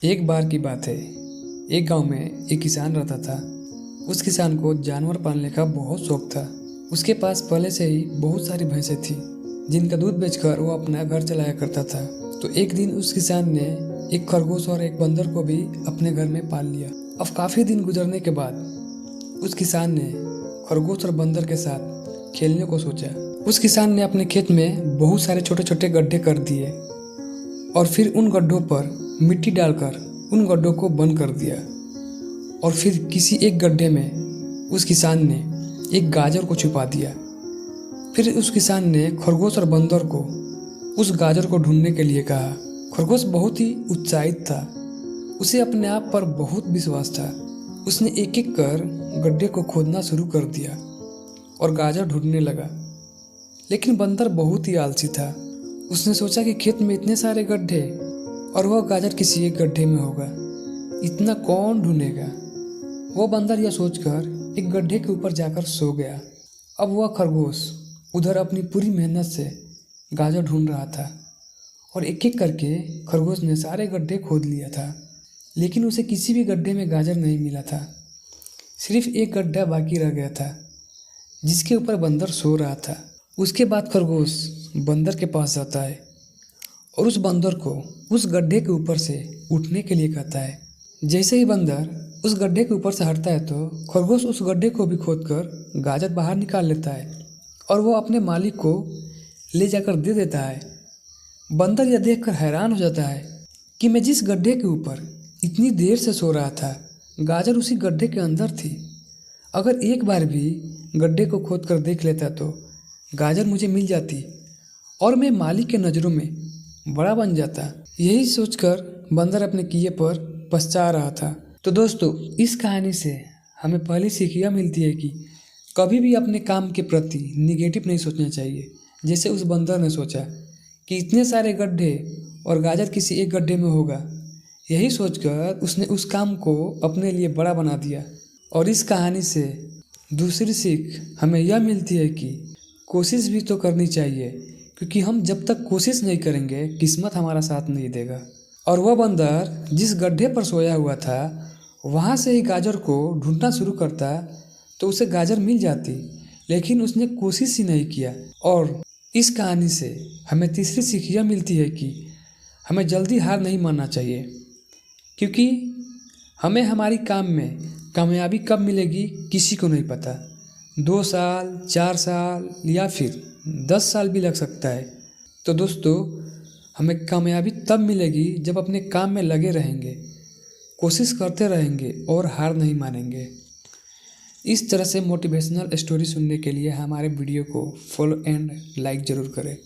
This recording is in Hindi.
एक बार की बात है। एक गांव में एक किसान रहता था। उस किसान को जानवर पालने का बहुत शौक था। उसके पास पहले से ही बहुत सारी भैंसें थी जिनका दूध बेचकर वो अपना घर चलाया करता था। तो एक दिन उस किसान ने एक खरगोश और एक बंदर को भी अपने घर में पाल लिया। अब काफ़ी दिन गुजरने के बाद उस किसान ने खरगोश और बंदर के साथ खेलने को सोचा। उस किसान ने अपने खेत में बहुत सारे छोटे छोटे गड्ढे कर दिए और फिर उन गड्ढों पर मिट्टी डालकर उन गड्ढों को बंद कर दिया। और फिर किसी एक गड्ढे में उस किसान ने एक गाजर को छुपा दिया। फिर उस किसान ने खरगोश और बंदर को उस गाजर को ढूंढने के लिए कहा। खरगोश बहुत ही उत्साहित था। उसे अपने आप पर बहुत विश्वास था। उसने एक एक कर गड्ढे को खोदना शुरू कर दिया और गाजर ढूंढने लगा। लेकिन बंदर बहुत ही आलसी था। उसने सोचा कि खेत में इतने सारे गड्ढे और वह गाजर किसी एक गड्ढे में होगा, इतना कौन ढूंढेगा। वो बंदर यह सोचकर एक गड्ढे के ऊपर जाकर सो गया। अब वह खरगोश उधर अपनी पूरी मेहनत से गाजर ढूंढ रहा था और एक एक करके खरगोश ने सारे गड्ढे खोद लिया था। लेकिन उसे किसी भी गड्ढे में गाजर नहीं मिला था। सिर्फ एक गड्ढा बाकी रह गया था जिसके ऊपर बंदर सो रहा था। उसके बाद खरगोश बंदर के पास जाता है और उस बंदर को उस गड्ढे के ऊपर से उठने के लिए कहता है। जैसे ही बंदर उस गड्ढे के ऊपर से हटता है तो खरगोश उस गड्ढे को भी खोदकर गाजर बाहर निकाल लेता है और वो अपने मालिक को ले जाकर दे देता है। बंदर यह देखकर हैरान हो जाता है कि मैं जिस गड्ढे के ऊपर इतनी देर से सो रहा था, गाजर उसी गड्ढे के अंदर थी। अगर एक बार भी गड्ढे को खोद कर देख लेता तो गाजर मुझे मिल जाती और मैं मालिक के नज़रों में बड़ा बन जाता। यही सोचकर बंदर अपने किए पर पछता रहा था। तो दोस्तों, इस कहानी से हमें पहली सीख यह मिलती है कि कभी भी अपने काम के प्रति निगेटिव नहीं सोचना चाहिए। जैसे उस बंदर ने सोचा कि इतने सारे गड्ढे और गाजर किसी एक गड्ढे में होगा, यही सोचकर उसने उस काम को अपने लिए बड़ा बना दिया। और इस कहानी से दूसरी सीख हमें यह मिलती है कि कोशिश भी तो करनी चाहिए, क्योंकि हम जब तक कोशिश नहीं करेंगे किस्मत हमारा साथ नहीं देगा। और वह बंदर जिस गड्ढे पर सोया हुआ था वहाँ से ही गाजर को ढूंढना शुरू करता तो उसे गाजर मिल जाती, लेकिन उसने कोशिश ही नहीं किया। और इस कहानी से हमें तीसरी सीख यह मिलती है कि हमें जल्दी हार नहीं मानना चाहिए, क्योंकि हमें हमारी काम में कामयाबी कब मिलेगी किसी को नहीं पता। 2 साल, 4 साल या फिर 10 साल भी लग सकता है। तो दोस्तों, हमें कामयाबी तब मिलेगी जब अपने काम में लगे रहेंगे, कोशिश करते रहेंगे और हार नहीं मानेंगे। इस तरह से मोटिवेशनल स्टोरी सुनने के लिए हमारे वीडियो को फॉलो एंड लाइक ज़रूर करें।